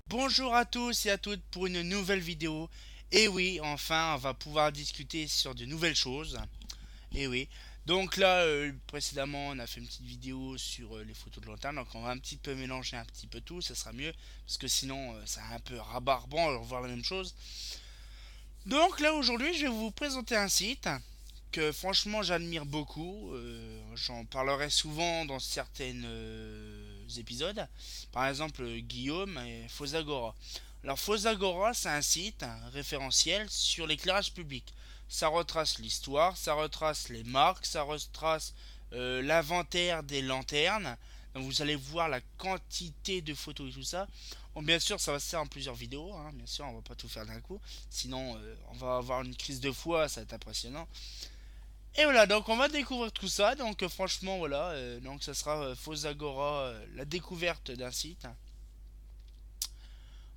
Bonjour à tous et à toutes pour une nouvelle vidéo. Et oui, enfin, on va pouvoir discuter sur de nouvelles choses. Et oui. Donc là, précédemment, on a fait une petite vidéo sur les photos de lanterne. Donc on va un petit peu mélanger un petit peu tout, ça sera mieux. Parce que sinon, c'est un peu rabarbant de revoir la même chose. Donc là, aujourd'hui, je vais vous présenter un site que franchement j'admire beaucoup. J'en parlerai souvent dans certains épisodes. Par exemple, Guillaume et Fosagora. Alors Fosagora, c'est un site référentiel sur l'éclairage public. Ça retrace l'histoire, ça retrace les marques, ça retrace l'inventaire des lanternes. Donc vous allez voir la quantité de photos et tout ça. Bon, bien sûr, ça va se faire en plusieurs vidéos, hein. Bien sûr, on va pas tout faire d'un coup. Sinon, on va avoir une crise de foi, ça va être impressionnant. Et voilà, donc on va découvrir tout ça. Donc franchement, voilà, donc ça sera Fosagora, la découverte d'un site.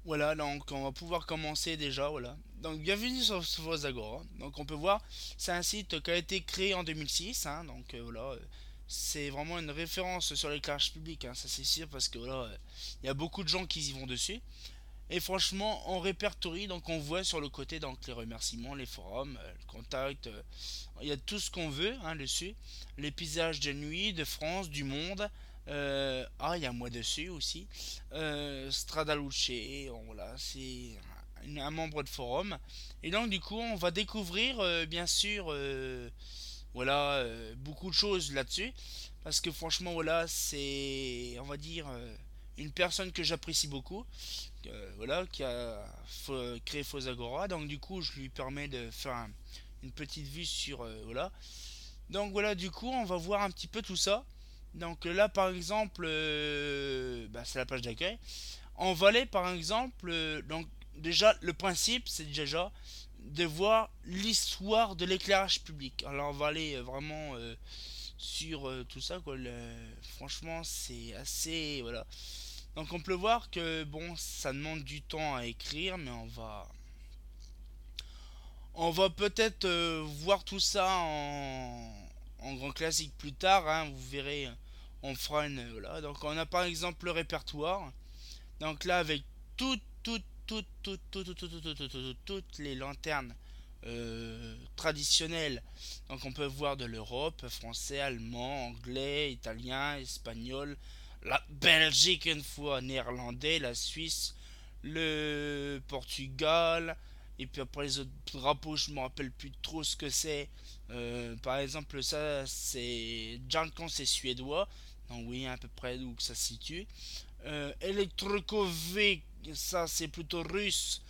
Voilà, donc on va pouvoir commencer déjà, voilà. Donc bienvenue sur Fosagora. Donc on peut voir, c'est un site qui a été créé en 2006, hein. Donc voilà, c'est vraiment une référence sur l'éclairage public, hein, ça c'est sûr parce que voilà, il y a beaucoup de gens qui y vont dessus. Et franchement, on répertorie, donc on voit sur le côté donc les remerciements, les forums, le contact, il y a tout ce qu'on veut hein, dessus. Les paysages de nuit, de France, du monde. Il y a moi dessus aussi. Stradaluce, voilà, c'est un membre de forum. Et donc du coup, on va découvrir bien sûr voilà beaucoup de choses là-dessus parce que franchement voilà, c'est on va dire une personne que j'apprécie beaucoup voilà, qui a créé Fosagora. Donc du coup, je lui permets de faire une petite vue sur voilà. Donc voilà, du coup, on va voir un petit peu tout ça. Donc là, par exemple, c'est la page d'accueil. En Valais, par exemple, donc déjà le principe, c'est déjà de voir l'histoire de l'éclairage public. Alors on va aller vraiment sur tout ça, quoi. Franchement, c'est assez voilà. Donc on peut voir que bon, ça demande du temps à écrire, mais on va peut-être voir tout ça en grand classique plus tard, hein, vous verrez, on fera une voilà. Donc on a par exemple le répertoire. Donc là avec toutes les lanternes traditionnelles. Donc on peut voir de l'Europe, français, allemand, anglais, italien, espagnol, la Belgique une fois, néerlandais, la Suisse, le Portugal, et puis après les autres drapeaux, je me rappelle plus trop ce que c'est. Par exemple, ça c'est Jankan, c'est suédois. Donc oui, à peu près où que ça se situe. Elektrokové, ça c'est plutôt russe.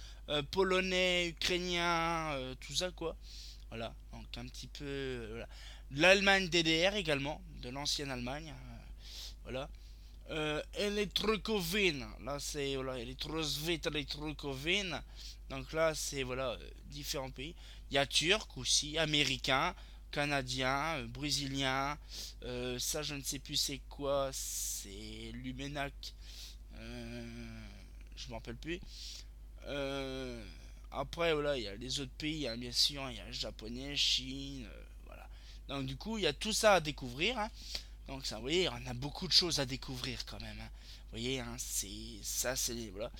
Polonais, ukrainien, tout ça quoi. Voilà, donc un petit peu. Voilà. L'Allemagne DDR également, de l'ancienne Allemagne. Voilà. Elektrokovin, là c'est voilà, Elektrosvit, Elektrokovin. Donc là c'est voilà, différents pays. Il y a turc aussi, américain, canadien, brésilien. Ça je ne sais plus c'est quoi, c'est Lumenac. Je me rappelle plus. Euh, Après voilà, il y a les autres pays, hein, bien sûr, il y a le japonais, Chine, voilà. Donc du coup il y a tout ça à découvrir, hein. Donc ça, vous voyez, on a beaucoup de choses à découvrir quand même, hein. Vous voyez, hein, c'est ça, c'est voilà.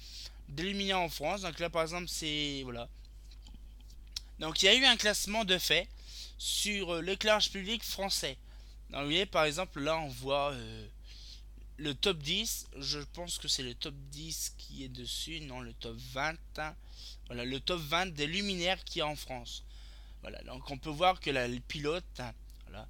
Déluminés en France. Donc là, par exemple, c'est voilà. Donc il y a eu un classement de fait sur l'éclairage public français. Donc vous voyez, par exemple, là, on voit le top 10. Je pense que c'est le top 10 qui est dessus, non, le top 20, hein. Voilà, le top 20 des luminaires qu'il y a en France. Voilà, donc on peut voir que la le pilote, hein, voilà,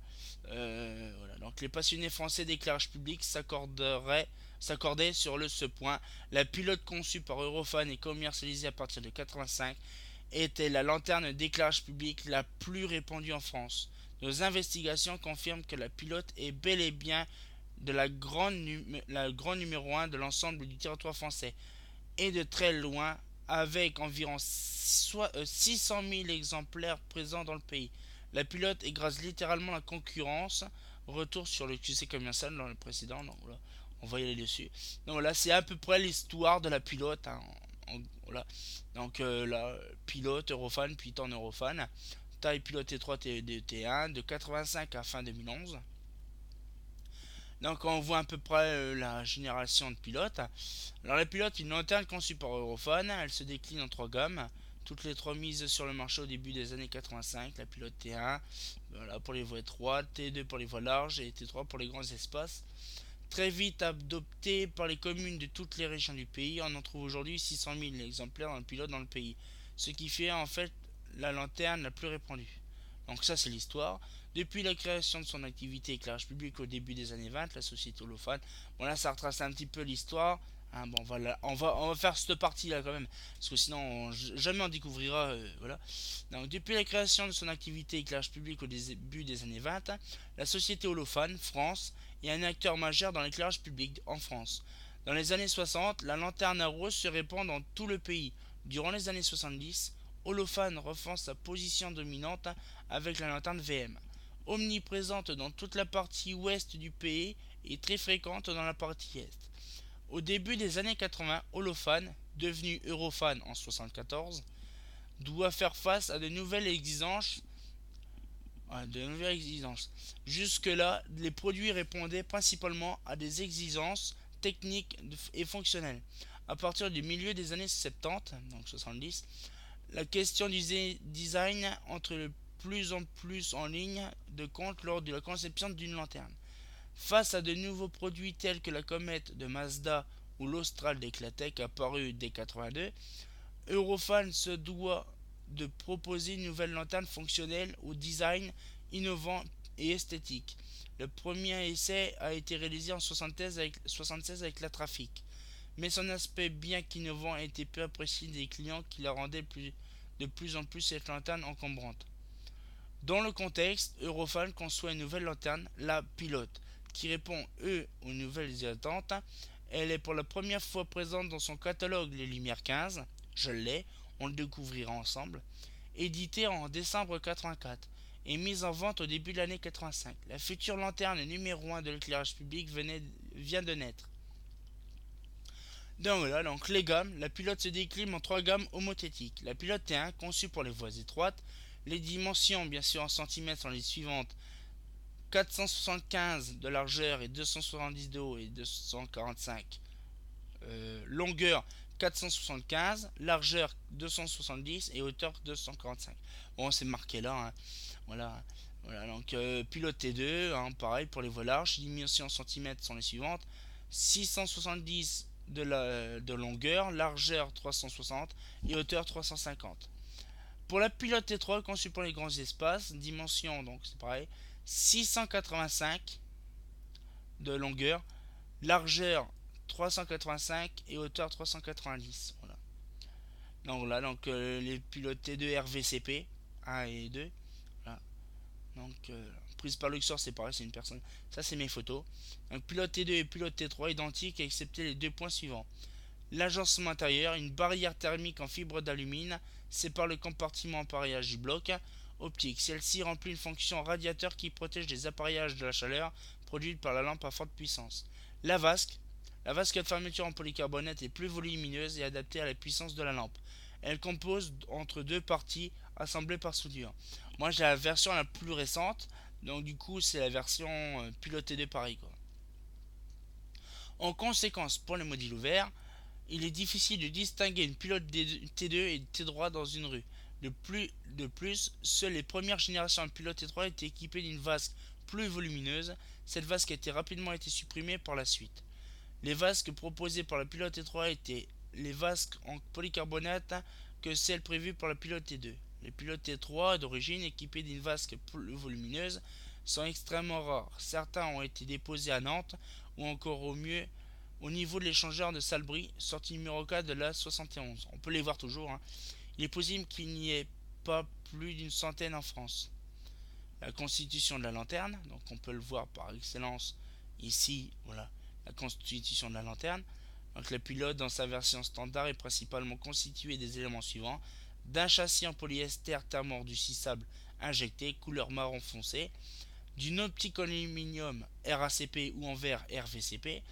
voilà, donc les passionnés français d'éclairage public s'accordaient sur ce point. La pilote conçue par Eurofan et commercialisée à partir de 85 était la lanterne d'éclairage public la plus répandue en France. Nos investigations confirment que la pilote est bel et bien de la grande numéro un de l'ensemble du territoire français et de très loin, avec environ 600 000 exemplaires présents dans le pays. La pilote écrase littéralement la concurrence. Retour sur le QC commercial dans le précédent. Donc voilà, on va y aller dessus. Donc voilà, c'est à peu près l'histoire de la pilote, hein, voilà. Donc là, pilote, Eurofan, puis en Eurofan. Taille pilote T3 T1 de 85 à fin 2011. Donc on voit à peu près la génération de pilotes. Alors la pilote, une lanterne conçue par Europhone, elle se décline en trois gammes, toutes les trois mises sur le marché au début des années 85. La pilote T1, voilà, pour les voies étroites, T2 pour les voies larges et T3 pour les grands espaces. Très vite adoptée par les communes de toutes les régions du pays, on en trouve aujourd'hui 600 000 exemplaires dans le pilote dans le pays, ce qui fait en fait la lanterne la plus répandue. Donc ça c'est l'histoire. Depuis la création de son activité éclairage public au début des années 20, la société Holophane, bon là ça retrace un petit peu l'histoire. Hein, bon, on va faire cette partie là quand même, parce que sinon jamais on découvrira. Voilà. Donc, depuis la création de son activité éclairage public au début des années 20, la société Holophane France est un acteur majeur dans l'éclairage public en France. Dans les années 60, la lanterne à rose se répand dans tout le pays. Durant les années 70, Holophane refend sa position dominante avec la lanterne VM. Omniprésente dans toute la partie ouest du pays et très fréquente dans la partie est. Au début des années 80, Holophane, devenu Europhane en 1974, doit faire face à de nouvelles exigences. Jusque-là, les produits répondaient principalement à des exigences techniques et fonctionnelles. À partir du milieu des années 70, donc 70, la question du design entre de plus en plus en ligne de compte lors de la conception d'une lanterne. Face à de nouveaux produits tels que la comète de Mazda ou l'Austral d'Eclatec apparu dès 82, Eurofan se doit de proposer une nouvelle lanterne fonctionnelle au design innovant et esthétique. Le premier essai a été réalisé en 1976 avec la Trafic, mais son aspect bien qu'innovant a été peu apprécié des clients qui la rendaient de plus en plus cette lanterne encombrante. Dans le contexte, Eurofan conçoit une nouvelle lanterne, la Pilote, qui répond aux nouvelles attentes. Elle est pour la première fois présente dans son catalogue Les Lumières 15. Je l'ai, on le découvrira ensemble. Édité en décembre 84 et mise en vente au début de l'année 85. La future lanterne numéro 1 de l'éclairage public vient de naître. Donc voilà, donc les gammes, la pilote se décline en trois gammes homothétiques. La pilote T1, conçue pour les voies étroites. Les dimensions, bien sûr en centimètres, sont les suivantes: 475 de largeur et 270 de haut et 245 longueur 475, largeur 270 et hauteur 245. Bon, c'est marqué là, hein. Voilà. Voilà, donc pilote T2, hein, pareil pour les voies larges. Les dimensions en centimètres sont les suivantes: 670 de longueur, largeur 360 et hauteur 350. Pour la pilote T3, conçue pour les grands espaces, dimension, donc c'est pareil, 685 de longueur, largeur 385 et hauteur 390. Voilà. Donc là, les pilotes T2 RVCP 1 et 2. Voilà. Donc prise par Luxor, c'est pareil, c'est une personne. Ça, c'est mes photos. Donc pilote T2 et pilote T3 identiques, excepté les deux points suivants: l'agencement intérieur, une barrière thermique en fibre d'alumine sépare le compartiment appareillage du bloc optique. Celle-ci remplit une fonction radiateur qui protège les appareillages de la chaleur produite par la lampe à forte puissance. La vasque. La vasque de fermeture en polycarbonate est plus volumineuse et adaptée à la puissance de la lampe. Elle compose entre deux parties assemblées par soudure. Moi j'ai la version la plus récente, donc du coup c'est la version pilotée de Paris, quoi. En conséquence, pour les modules ouverts, il est difficile de distinguer une pilote T2 et T3 dans une rue. De plus, seules les premières générations de pilotes T3 étaient équipées d'une vasque plus volumineuse. Cette vasque a rapidement été supprimée par la suite. Les vasques proposées par la pilote T3 étaient les vasques en polycarbonate que celles prévues par la pilote T2. Les pilotes T3 d'origine équipés d'une vasque plus volumineuse sont extrêmement rares. Certains ont été déposés à Nantes ou encore au mieux au niveau de l'échangeur de Salbris, sortie numéro 4 de la 71. On peut les voir toujours, hein. Il est possible qu'il n'y ait pas plus d'une centaine en France. La constitution de la lanterne, donc on peut le voir par excellence ici, voilà, la constitution de la lanterne. Donc le pilote dans sa version standard est principalement constitué des éléments suivants: d'un châssis en polyester thermoenduisissable injecté, couleur marron foncé, d'une optique en aluminium RACP ou en verre RVCP,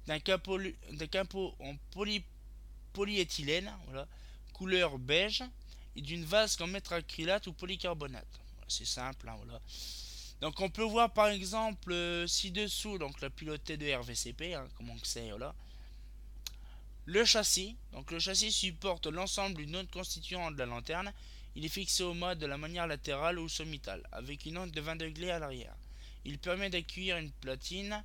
d'un capot en polyéthylène, voilà, couleur beige, et d'une vasque en métracrylate ou polycarbonate. Voilà, c'est simple, hein, voilà. Donc on peut voir par exemple ci-dessous donc la pilote T2 RVCP, hein, comment que c'est, voilà. Le châssis, donc le châssis supporte l'ensemble du node constituant de la lanterne. Il est fixé au mât de la manière latérale ou sommitale, avec une angle de 20 degrés à l'arrière. Il permet d'accueillir une platine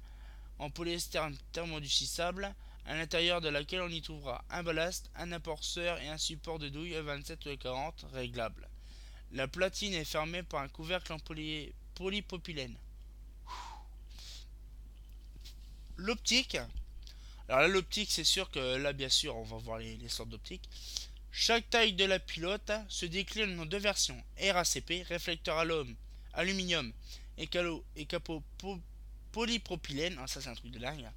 en polyester thermodurcissable, à l'intérieur de laquelle on y trouvera un ballast, un amorceur et un support de douille E27 ou E40 réglable. La platine est fermée par un couvercle en polypropylène. L'optique, alors là l'optique c'est sûr que là bien sûr on va voir les sortes d'optiques. Chaque taille de la pilote se décline en deux versions, RACP, réflecteur à l'homme, aluminium et capot polypropylène, ah, ça c'est un truc de dingue,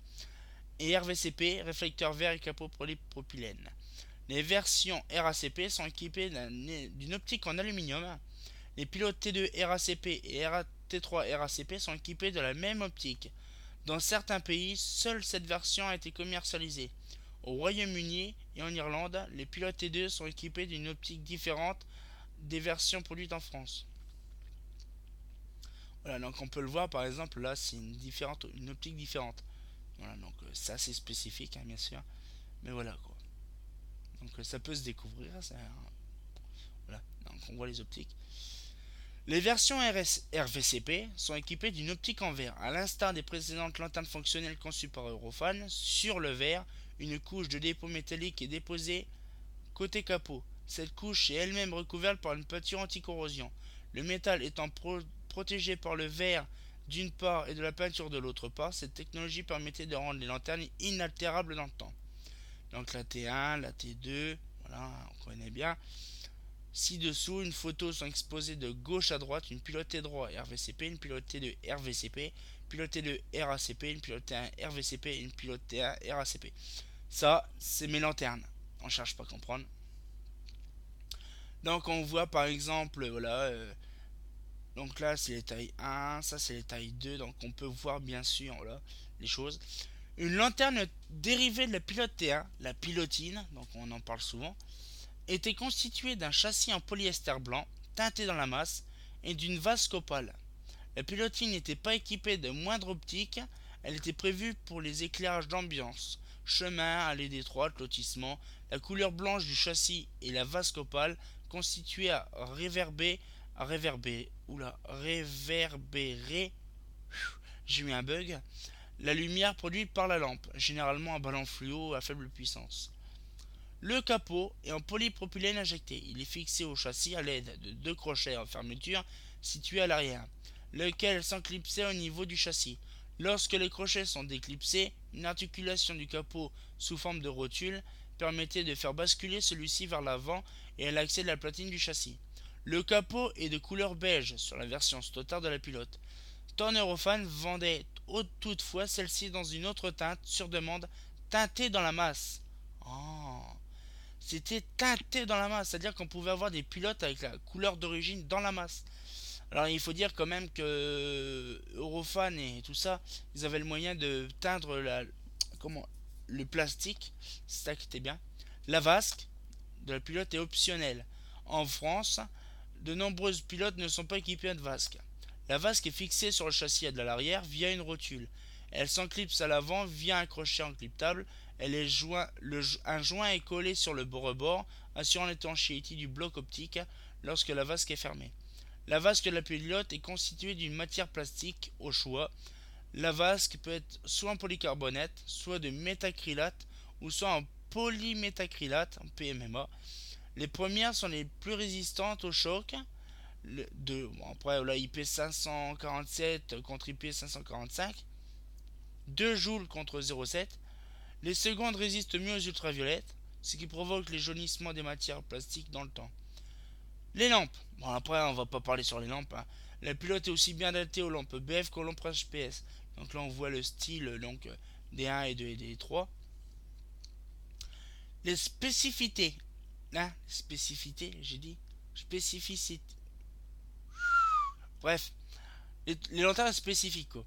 et RVCP, réflecteur vert et capot polypropylène. Les versions RACP sont équipées d'une optique en aluminium. Les pilotes T2 RACP et T3 RACP sont équipés de la même optique. Dans certains pays, seule cette version a été commercialisée. Au Royaume-Uni et en Irlande, les pilotes T2 sont équipés d'une optique différente des versions produites en France. Voilà, donc on peut le voir par exemple là, c'est une optique différente. Voilà, donc c'est assez spécifique, hein, bien sûr. Mais voilà quoi. Donc ça peut se découvrir. Voilà, donc on voit les optiques. Les versions RVCP sont équipées d'une optique en verre. À l'instar des précédentes lanternes fonctionnelles conçues par Eurofan, sur le verre, une couche de dépôt métallique est déposée côté capot. Cette couche est elle-même recouverte par une peinture anti-corrosion. Le métal étant protégé par le verre d'une part et de la peinture de l'autre part, cette technologie permettait de rendre les lanternes inaltérables dans le temps. Donc la T1, la T2, voilà, on connaît bien. Ci-dessous, une photo sont exposées de gauche à droite, une pilote T3 RVCP, une pilote T2 RVCP, pilote T2 RACP, une pilote T1 RVCP et une pilote T1 RACP. Ça, c'est mes lanternes. On cherche pas à comprendre. Donc on voit par exemple, voilà, donc là c'est les tailles 1, ça c'est les tailles 2, donc on peut voir bien sûr, voilà, les choses. Une lanterne dérivée de la pilote T1, la pilotine, donc on en parle souvent, était constituée d'un châssis en polyester blanc, teinté dans la masse, et d'une vasque opale. La pilotine n'était pas équipée de moindre optique, elle était prévue pour les éclairages d'ambiance, chemin, allées d'étroite, lotissement. La couleur blanche du châssis et la vasque opale constituaient réverbérer, j'ai eu un bug, la lumière produite par la lampe, généralement un ballon fluo à faible puissance. Le capot est en polypropylène injecté. Il est fixé au châssis à l'aide de deux crochets en fermeture situés à l'arrière, lequel s'enclipsait au niveau du châssis. Lorsque les crochets sont déclipsés, une articulation du capot sous forme de rotule permettait de faire basculer celui-ci vers l'avant et à l'accès de la platine du châssis. Le capot est de couleur beige sur la version Stoddard de la pilote. Eurofan vendait toutefois celle-ci dans une autre teinte sur demande, teintée dans la masse. Oh, c'était teinté dans la masse, c'est-à-dire qu'on pouvait avoir des pilotes avec la couleur d'origine dans la masse. Alors il faut dire quand même que Eurofan et tout ça, ils avaient le moyen de teindre le plastique, c'est ça qui était bien. La vasque de la pilote est optionnelle. En France, de nombreuses pilotes ne sont pas équipées de vasque. La vasque est fixée sur le châssis à l'arrière via une rotule. Elle s'enclipse à l'avant via un crochet enclyptable. Un joint est collé sur le rebord, assurant l'étanchéité du bloc optique lorsque la vasque est fermée. La vasque de la pilote est constituée d'une matière plastique au choix. La vasque peut être soit en polycarbonate, soit de métacrylate, ou soit en polymétacrylate, en PMMA. Les premières sont les plus résistantes au choc. Après, là, IP547 contre IP545. 2 joules contre 0,7. Les secondes résistent mieux aux ultraviolettes, ce qui provoque les jaunissements des matières plastiques dans le temps. Les lampes. Bon, après, on va pas parler sur les lampes, hein. La pilote est aussi bien adaptée aux lampes BF qu'aux lampes HPS. Donc là, on voit le style donc, des 1 et 2 et des 3. Les spécificités. Hein, spécificités, j'ai dit. Spécificité. Bref, les lanternes spécifiques, quoi.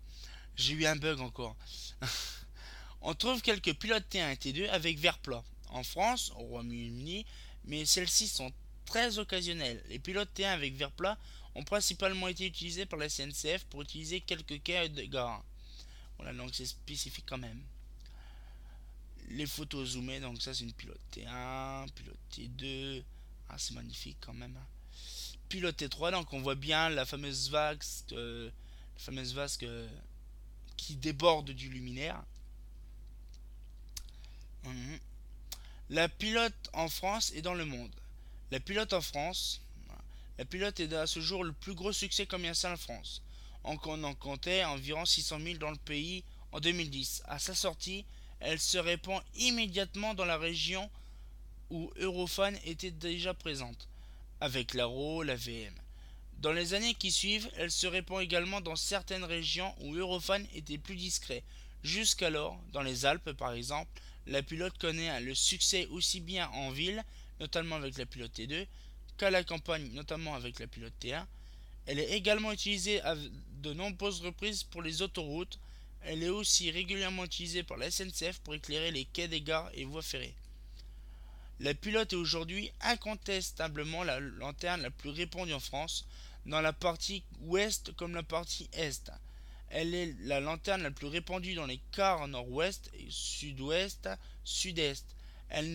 J'ai eu un bug encore. On trouve quelques pilotes T1 et T2 avec verre plat. En France, au Royaume-Uni, mais celles-ci sont très occasionnelles. Les pilotes T1 avec verre plat ont principalement été utilisés par la SNCF pour utiliser quelques quais de gare. Voilà, donc c'est spécifique quand même. Les photos zoomées, donc ça c'est une pilote T1, pilote T2. Ah, c'est magnifique quand même. Pilote T3, donc on voit bien la fameuse vasque qui déborde du luminaire. Mhm. La pilote en France et dans le monde. La pilote en France. La pilote est à ce jour le plus gros succès commercial en France. On en comptait environ 600 000 dans le pays en 2010. À sa sortie, elle se répand immédiatement dans la région où Eurofan était déjà présente, avec l'Aro, la VM. Dans les années qui suivent, elle se répand également dans certaines régions où Eurofan était plus discret. Jusqu'alors, dans les Alpes par exemple, la pilote connaît le succès aussi bien en ville, notamment avec la pilote T2, qu'à la campagne, notamment avec la pilote T1. Elle est également utilisée à de nombreuses reprises pour les autoroutes. Elle est aussi régulièrement utilisée par la SNCF pour éclairer les quais des gares et voies ferrées. La pilote est aujourd'hui incontestablement la lanterne la plus répandue en France, dans la partie ouest comme la partie est. Elle est la lanterne la plus répandue dans les quarts nord-ouest, sud-ouest, sud-est. Elle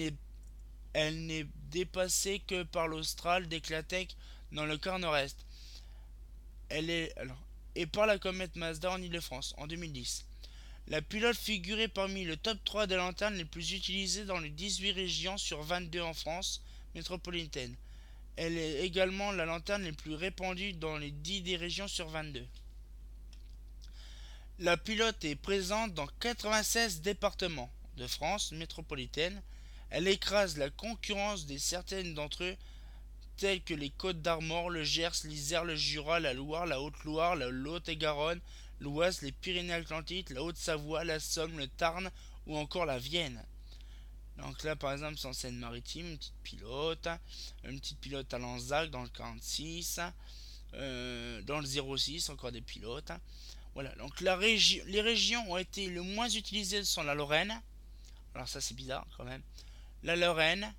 n'est dépassée que par l'Austral d'Eclatec dans le quart nord-est. Et par la comète Mazda en Ile-de-France en 2010. La pilote figurait parmi le top 3 des lanternes les plus utilisées dans les 18 régions sur 22 en France métropolitaine. Elle est également la lanterne la plus répandue dans les 10 des régions sur 22. La pilote est présente dans 96 départements de France métropolitaine. Elle écrase la concurrence de certaines d'entre eux, tels que les Côtes-d'Armor, le Gers, l'Isère, le Jura, la Loire, la Haute-Loire, la Lot-et-Garonne, l'Oise, les Pyrénées-Atlantiques, la Haute-Savoie, la Somme, le Tarn ou encore la Vienne. Donc là, par exemple, c'est en Seine-Maritime, une petite pilote à Lanzac dans le 46, dans le 06, encore des pilotes. Voilà, donc les régions ont été le moins utilisées sont la Lorraine, alors ça c'est bizarre quand même, la Lorraine,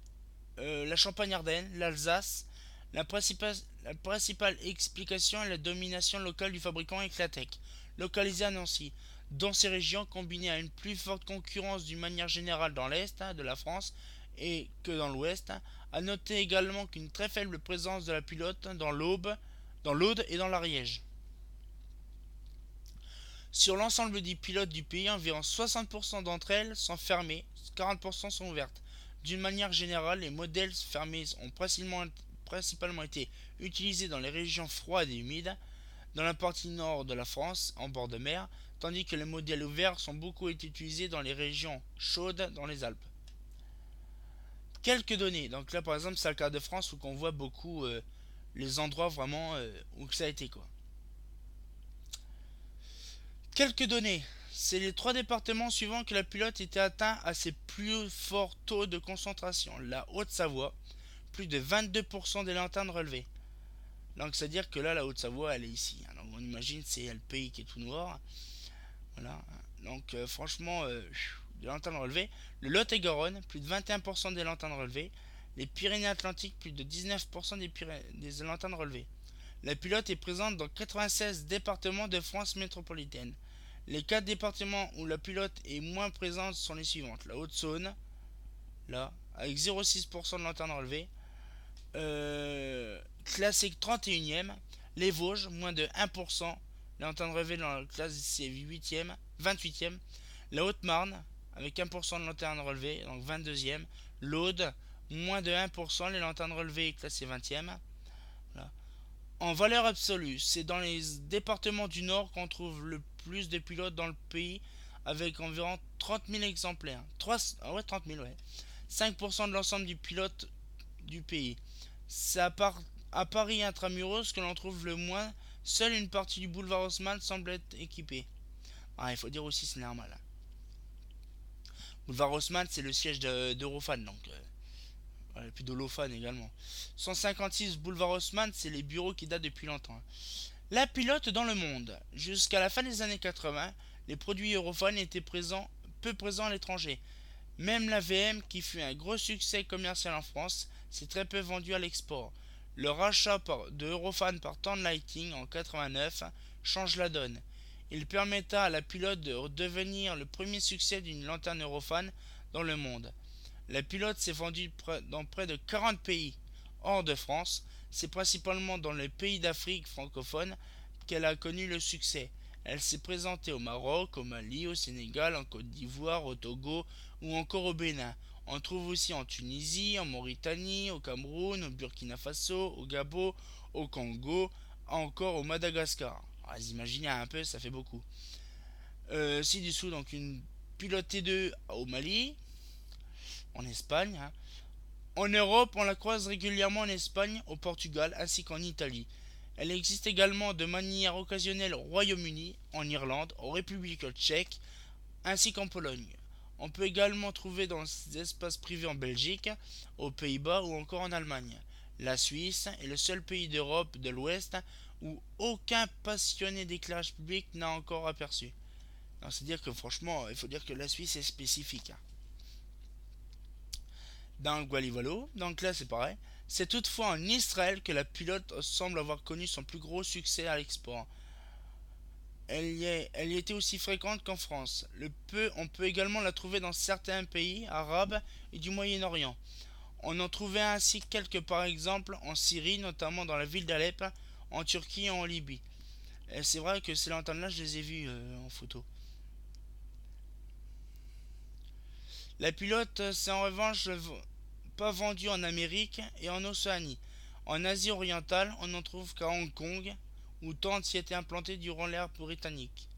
la Champagne-Ardenne, l'Alsace. La principale explication est la domination locale du fabricant Eclatec, localisé à Nancy. Dans ces régions, combinées à une plus forte concurrence d'une manière générale dans l'Est de la France et que dans l'Ouest, à noter également qu'une très faible présence de la pilote dans l'Aude et dans l'Ariège. Sur l'ensemble des pilotes du pays, environ 60% d'entre elles sont fermées, 40% sont ouvertes. D'une manière générale, les modèles fermés ont principalement été utilisés dans les régions froides et humides, dans la partie nord de la France, en bord de mer, tandis que les modèles ouverts sont beaucoup été utilisés dans les régions chaudes dans les Alpes. Quelques données, donc là par exemple c'est le cas de France où on voit beaucoup les endroits vraiment où ça a été quoi. Quelques données, c'est les trois départements suivants que la pilote était atteint à ses plus forts taux de concentration. La Haute-Savoie, plus de 22% des lanternes relevées. Donc c'est à dire que là la Haute-Savoie elle est ici. Donc on imagine c'est le pays qui est tout noir. Voilà. Donc franchement, des lanternes relevées. Le Lot-et-Garonne, plus de 21% des lanternes relevées. Les Pyrénées-Atlantiques, plus de 19% des lanternes relevées. La pilote est présente dans 96 départements de France métropolitaine. Les 4 départements où la pilote est moins présente sont les suivantes. La Haute-Saône, là, avec 0,6% de lanternes relevées. Classé 31e. Les Vosges, moins de 1%. Les lanternes relevées dans la classe c'est 28e. La Haute-Marne, avec 1% de lanternes relevées, donc 22e. L'Aude, moins de 1%. Les lanternes relevées classées 20e. Voilà. En valeur absolue, c'est dans les départements du Nord qu'on trouve le plus de pilotes dans le pays, avec environ 30 000 exemplaires. 30 000, ouais. 5% de l'ensemble du pilote du pays. C'est à Paris intramuros que l'on trouve le moins. Seule une partie du boulevard Haussmann semble être équipée. Ah, il faut dire aussi, c'est normal. Boulevard Haussmann, c'est le siège d'Eurofan, donc et puis d'Holofan également. 156 boulevard Haussmann, c'est les bureaux qui datent depuis longtemps. La pilote dans le monde. Jusqu'à la fin des années 80, les produits Eurofan étaient peu présents à l'étranger. Même la VM, qui fut un gros succès commercial en France, s'est très peu vendue à l'export. Le rachat de Eurofan par Thorn Lighting en 89 change la donne. Il permettra à la pilote de devenir le premier succès d'une lanterne Eurofan dans le monde. La pilote s'est vendue dans près de 40 pays. Hors de France, c'est principalement dans les pays d'Afrique francophone qu'elle a connu le succès. Elle s'est présentée au Maroc, au Mali, au Sénégal, en Côte d'Ivoire, au Togo ou encore au Bénin. On trouve aussi en Tunisie, en Mauritanie, au Cameroun, au Burkina Faso, au Gabon, au Congo, encore au Madagascar. Ah, vous imaginez un peu, ça fait beaucoup. Ci-dessous, donc une pilote T2 au Mali, en Espagne, hein. En Europe, on la croise régulièrement en Espagne, au Portugal ainsi qu'en Italie. Elle existe également de manière occasionnelle au Royaume-Uni, en Irlande, en République tchèque ainsi qu'en Pologne. On peut également trouver dans des espaces privés en Belgique, aux Pays-Bas ou encore en Allemagne. La Suisse est le seul pays d'Europe de l'Ouest où aucun passionné d'éclairage public n'a encore aperçu. C'est-à-dire que franchement, il faut dire que la Suisse est spécifique, hein. Dans le Gualivalo, donc là c'est pareil. C'est toutefois en Israël que la pilote semble avoir connu son plus gros succès à l'export. Elle y était aussi fréquente qu'en France. On peut également la trouver dans certains pays arabes et du Moyen-Orient. On en trouvait ainsi quelques par exemple en Syrie, notamment dans la ville d'Alep, en Turquie et en Libye. Et c'est vrai que ces lanternes-là, je les ai vues en photo. La pilote s'est en revanche pas vendue en Amérique et en Océanie. En Asie orientale, on n'en trouve qu'à Hong Kong, où tente s'y était implanté durant l'ère britannique.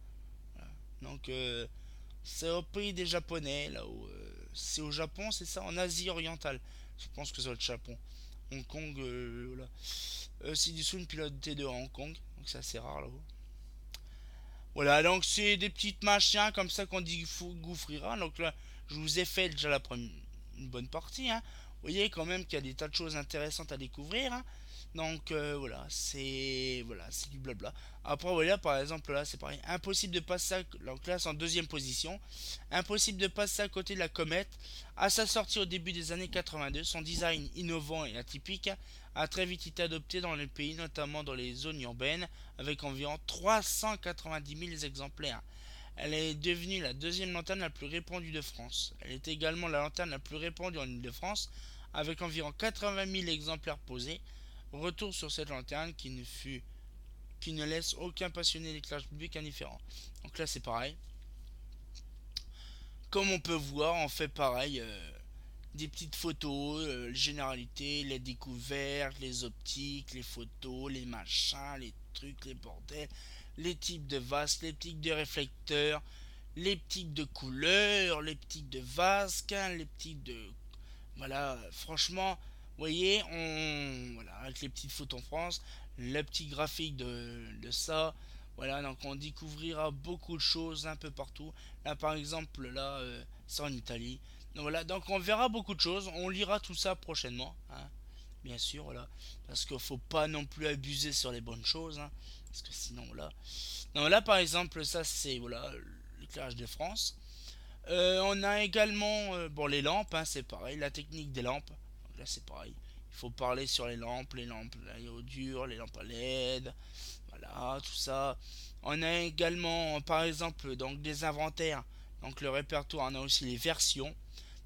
Voilà. Donc c'est au pays des Japonais, là-haut. C'est au Japon, c'est ça, en Asie orientale. Je pense que ça va être Japon. Hong Kong, voilà. C'est une pilote T2 à Hong Kong, donc c'est assez rare là-haut. Voilà, donc c'est des petites machins comme ça qu'on dit gouffrira. Donc là, je vous ai fait déjà une bonne partie, hein. Vous voyez quand même qu'il y a des tas de choses intéressantes à découvrir, hein. Donc voilà, c'est du blabla. Après voilà, par exemple là, c'est pareil. Impossible de passer donc là, c'est en deuxième position. Impossible de passer à côté de la comète. À sa sortie au début des années 82, son design innovant et atypique a très vite été adopté dans les pays, notamment dans les zones urbaines, avec environ 390 000 exemplaires. Elle est devenue la deuxième lanterne la plus répandue de France. Elle est également la lanterne la plus répandue en Ile-de-France, avec environ 80 000 exemplaires posés. Retour sur cette lanterne qui ne laisse aucun passionné d'éclairage public indifférent. Donc là c'est pareil. Comme on peut voir, on fait pareil. Des petites photos, les généralités, les découvertes, les optiques, les photos, les machins, les trucs, les bordels, les types de vases, les types de réflecteurs, les types de couleurs, les types de vasques, hein, les types de... Voilà, franchement, vous voyez, voilà, avec les petites photos en France, le petit graphique de ça, voilà, donc on découvrira beaucoup de choses un peu partout. Là, par exemple, là, c'est en Italie. Donc voilà, donc on verra beaucoup de choses, on lira tout ça prochainement, hein, bien sûr, voilà, parce qu'il faut pas non plus abuser sur les bonnes choses, hein, parce que sinon, là, non, là, par exemple, ça, c'est, voilà, l'éclairage de France. On a également bon, les lampes, hein, c'est pareil, la technique des lampes. Donc là, c'est pareil. Il faut parler sur les lampes au dur, les lampes à LED, voilà, tout ça. On a également, par exemple, donc des inventaires. Donc le répertoire, on a aussi les versions.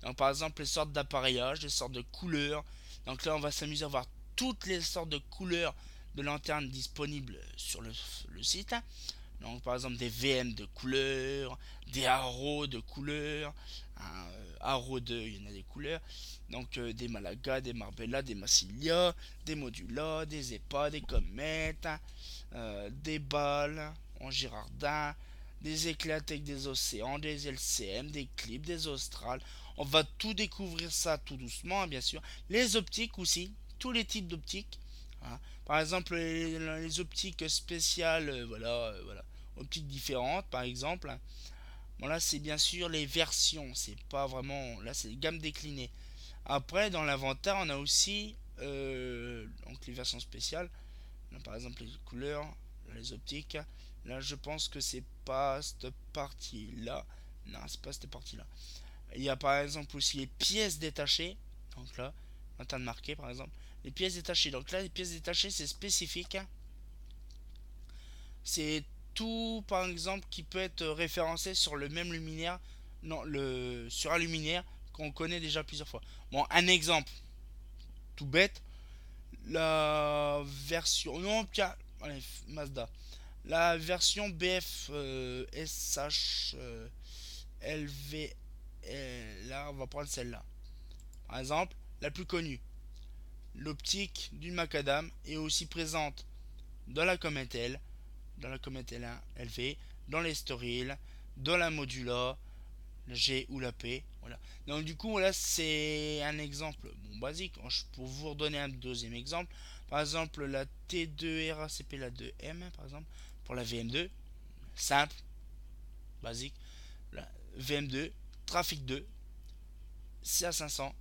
Donc par exemple, les sortes d'appareillage, les sortes de couleurs. Donc là, on va s'amuser à voir toutes les sortes de couleurs de lanternes disponibles sur le site. Donc par exemple des VM de couleurs, des arrows de couleurs, un arrow de, il y en a des couleurs, donc des Malaga, des Marbella, des Massilia, des Modula, des EPA, des comètes, des balles en Girardin, des éclatec des océans, des LCM, des clips, des Australes. On va tout découvrir ça tout doucement, hein, bien sûr. Les optiques aussi, tous les types d'optiques, hein. Par exemple, les optiques spéciales, voilà, optiques différentes, par exemple. Bon, là, c'est bien sûr les versions, c'est pas vraiment. Là, c'est les gammes déclinées. Après, dans l'inventaire, on a aussi donc les versions spéciales. Là, par exemple, les couleurs, les optiques. Là, je pense que c'est pas cette partie-là. Non, c'est pas cette partie-là. Il y a par exemple aussi les pièces détachées. Donc là, lanterne marquée par exemple. Les pièces détachées. Donc là, les pièces détachées, c'est spécifique, hein. C'est tout, par exemple, qui peut être référencé sur le même luminaire, non, sur un luminaire qu'on connaît déjà plusieurs fois. Bon, un exemple tout bête, la version, non, tiens, allez, Mazda, la version BF SH LV, là, on va prendre celle-là. Par exemple, la plus connue, l'optique d'une macadam est aussi présente dans la Comet L, dans la Comet L1 LV, dans les Storyl, dans la Modula, la G ou la P. Voilà. Donc du coup, voilà, c'est un exemple bon, basique. Pour vous redonner un deuxième exemple, par exemple la T2 RACP, la 2M, par exemple, pour la VM2, simple, basique, la VM2, Trafic 2, CA500,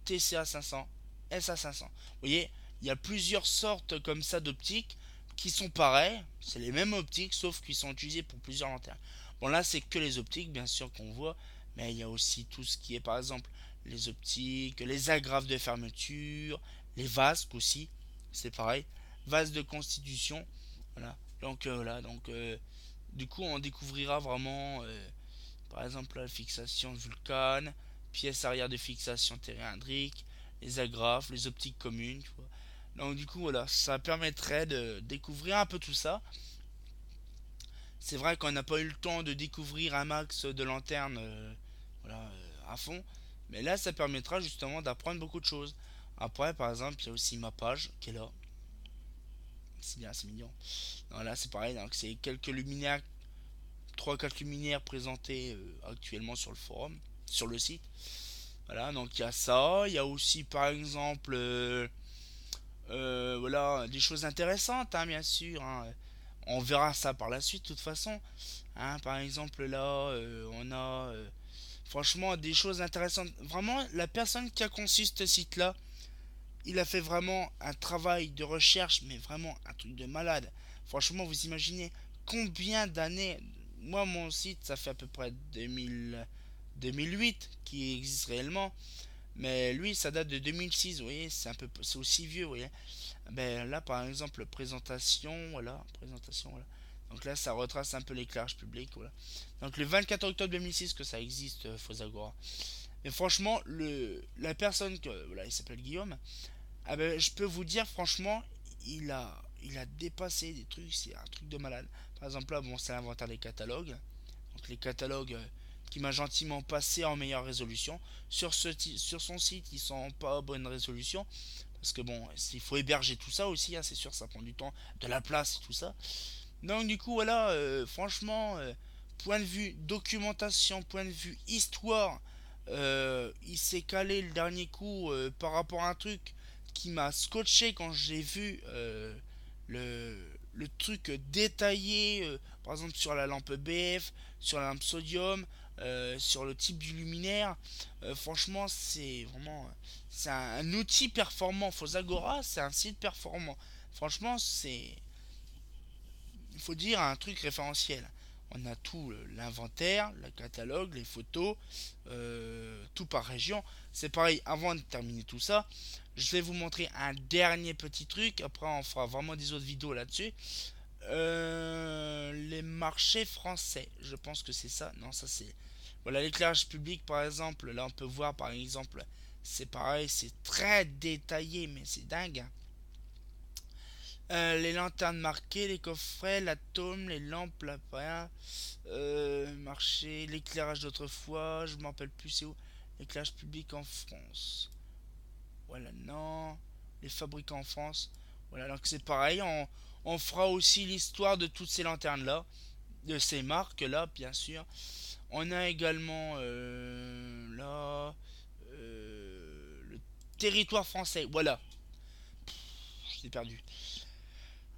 TCA500, SA500. Vous voyez, il y a plusieurs sortes comme ça d'optiques qui sont pareilles, c'est les mêmes optiques sauf qu'ils sont utilisés pour plusieurs lanternes. Bon là c'est que les optiques bien sûr qu'on voit, mais il y a aussi tout ce qui est par exemple les optiques, les agrafes de fermeture, les vasques aussi, c'est pareil, vases de constitution, voilà. Donc du coup on découvrira vraiment par exemple la fixation de Vulcan, pièce arrière de fixation téléandrique, les agrafes, les optiques communes, tu vois. Donc du coup voilà, ça permettrait de découvrir un peu tout ça. C'est vrai qu'on n'a pas eu le temps de découvrir un max de lanternes voilà, à fond, mais là ça permettra justement d'apprendre beaucoup de choses. Après par exemple il y a aussi ma page qui est là. C'est bien, c'est mignon. Voilà, c'est pareil, donc c'est quelques luminaires, trois quatre luminaires présentés actuellement sur le forum, sur le site. Voilà, donc il y a ça. Il y a aussi par exemple voilà, des choses intéressantes, hein, bien sûr, hein. On verra ça par la suite, de toute façon, hein. Par exemple, là, on a franchement des choses intéressantes. Vraiment, la personne qui a conçu ce site-là, il a fait vraiment un travail de recherche, mais vraiment un truc de malade. Franchement, vous imaginez combien d'années. Moi, mon site, ça fait à peu près 2008 qui existe réellement. Mais lui, ça date de 2006, vous voyez, c'est aussi vieux, vous voyez. Ben là, par exemple, présentation, voilà, présentation, voilà. Donc là, ça retrace un peu l'éclairage public, voilà. Donc le 24 octobre 2006 que ça existe, Fosagora. Mais franchement, la personne que, voilà, il s'appelle Guillaume. Ah ben, je peux vous dire, franchement, il a dépassé des trucs, c'est un truc de malade. Par exemple, là, bon, c'est l'inventaire des catalogues. Donc les catalogues qui m'a gentiment passé en meilleure résolution. Sur son site, ils sont pas à bonne résolution. Parce que bon, il faut héberger tout ça aussi, hein, c'est sûr, ça prend du temps, de la place et tout ça. Donc du coup, voilà, franchement, point de vue documentation, point de vue histoire, il s'est calé le dernier coup par rapport à un truc qui m'a scotché quand j'ai vu le, le truc détaillé, par exemple sur la lampe BF, sur la lampe sodium, sur le type du luminaire. Franchement, c'est vraiment c'est un outil performant. Fosagora, c'est un site performant. Franchement, c'est il faut dire un truc référentiel. On a tout l'inventaire, le catalogue, les photos, tout par région. C'est pareil, avant de terminer tout ça, je vais vous montrer un dernier petit truc. Après, on fera vraiment des autres vidéos là-dessus. Les marchés français, je pense que c'est ça. Non, ça c'est. Voilà, l'éclairage public par exemple. Là, on peut voir par exemple, c'est pareil, c'est très détaillé, mais c'est dingue, hein. Les lanternes marquées, les coffrets, l'atome, les lampes, l'appareil, marché, l'éclairage d'autrefois, je m'en rappelle plus c'est où. L'éclairage public en France. Voilà, non. Les fabricants en France. Voilà, donc c'est pareil, on fera aussi l'histoire de toutes ces lanternes-là, de ces marques-là, bien sûr. On a également là le territoire français. Voilà, je l'ai perdu.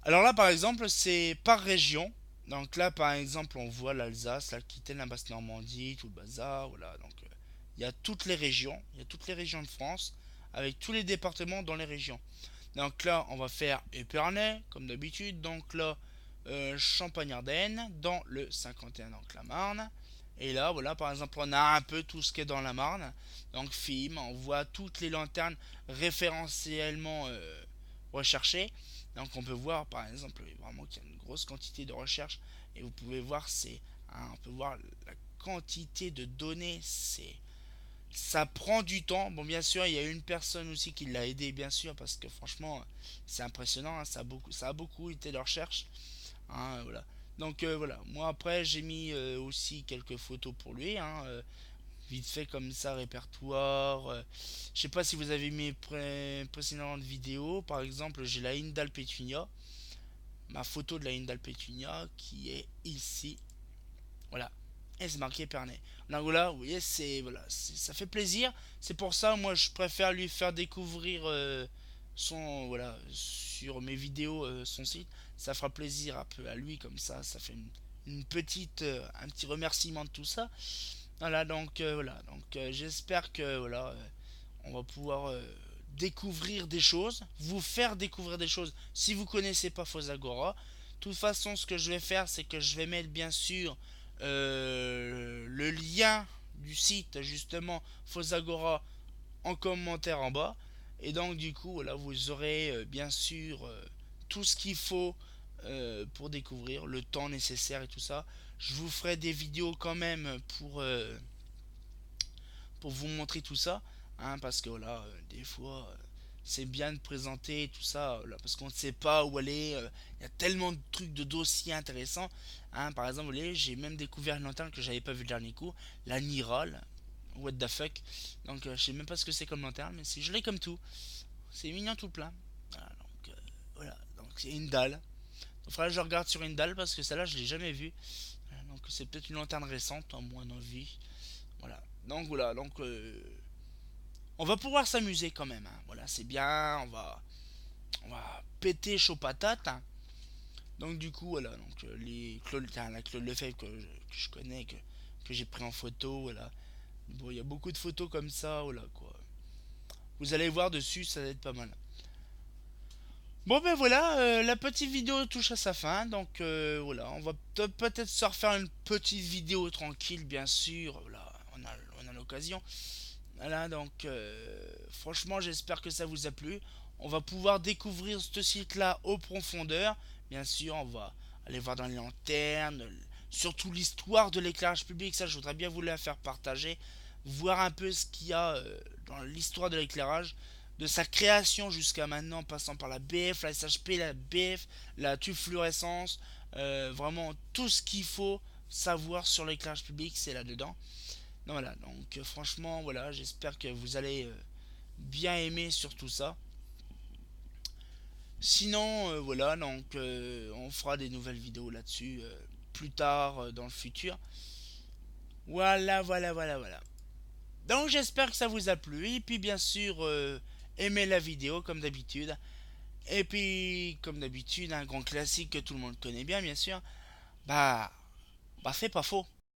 Alors là, par exemple, c'est par région. Donc là, par exemple, on voit l'Alsace, l'Aquitaine, la Basse-Normandie, tout le bazar. Voilà, donc il y a toutes les régions. Il y a toutes les régions de France, avec tous les départements dans les régions. Donc là, on va faire Épernay, comme d'habitude. Donc là, Champagne-Ardenne, dans le 51, donc la Marne. Et là, voilà, par exemple, on a un peu tout ce qui est dans la Marne. Donc, film, on voit toutes les lanternes référentiellement recherchées. Donc, on peut voir, par exemple, vraiment qu'il y a une grosse quantité de recherche. Et vous pouvez voir, on peut voir la quantité de données. Ça prend du temps. Bon, bien sûr, il y a une personne aussi qui l'a aidé, bien sûr, parce que franchement, c'est impressionnant, hein, ça a beaucoup été de recherche. Hein, voilà. Donc voilà, moi après j'ai mis aussi quelques photos pour lui, hein, vite fait comme ça, répertoire. Je sais pas si vous avez mis précédentes vidéos, par exemple j'ai la Hindal Pétunia, ma photo de la Hindal Pétunia qui est ici, voilà, et c'est marqué Pernay. Donc voilà, vous voyez, ça fait plaisir. C'est pour ça, moi je préfère lui faire découvrir voilà, sur mes vidéos son site. Ça fera plaisir un peu à lui comme ça fait une petite, un petit remerciement de tout ça. Voilà, donc j'espère que voilà, on va pouvoir découvrir des choses, vous faire découvrir des choses si vous connaissez pas Fosagora. De toute façon, ce que je vais faire, c'est que je vais mettre bien sûr le lien du site justement Fosagora en commentaire en bas. Et donc du coup, là, vous aurez bien sûr tout ce qu'il faut pour découvrir, le temps nécessaire et tout ça. Je vous ferai des vidéos quand même pour vous montrer tout ça, hein, parce que voilà, des fois, c'est bien de présenter tout ça, là, parce qu'on ne sait pas où aller. Il y a tellement de trucs, de dossiers intéressants. Hein, par exemple, vous voyez, j'ai même découvert une lanterne que j'avais pas vu le dernier coup, la Niral. What the fuck. Donc, je sais même pas ce que c'est comme lanterne, mais c'est joli comme tout. C'est mignon tout plein. Voilà, donc c'est une dalle. Il faudrait que je regarde sur une dalle parce que celle-là, je l'ai jamais vue. Donc, c'est peut-être une lanterne récente, à mon avis. Voilà. Donc voilà, on va pouvoir s'amuser quand même, hein. Voilà, c'est bien, on va péter chaud patate, hein. Donc du coup, voilà, donc la Claude Lefebvre que je connais, que j'ai pris en photo, voilà. Bon, il y a beaucoup de photos comme ça, voilà quoi. Vous allez voir dessus, ça va être pas mal. Bon ben voilà, la petite vidéo touche à sa fin, donc voilà, on va peut-être se refaire une petite vidéo tranquille, bien sûr, voilà, on a l'occasion. Voilà, donc franchement, j'espère que ça vous a plu. On va pouvoir découvrir ce site-là aux profondeurs. Bien sûr, on va aller voir dans les lanternes, surtout l'histoire de l'éclairage public. Ça, je voudrais bien vous la faire partager. Voir un peu ce qu'il y a dans l'histoire de l'éclairage, de sa création jusqu'à maintenant, passant par la BF, la SHP, la BF, la tube fluorescence. Vraiment, tout ce qu'il faut savoir sur l'éclairage public, c'est là-dedans. Non, voilà, donc franchement, voilà, j'espère que vous allez bien aimer sur tout ça. Sinon, voilà, donc on fera des nouvelles vidéos là-dessus plus tard dans le futur. Voilà, voilà, voilà, voilà. Donc j'espère que ça vous a plu. Et puis bien sûr, aimez la vidéo comme d'habitude. Et puis, comme d'habitude, un grand classique que tout le monde connaît bien, bien sûr. Bah, c'est pas faux.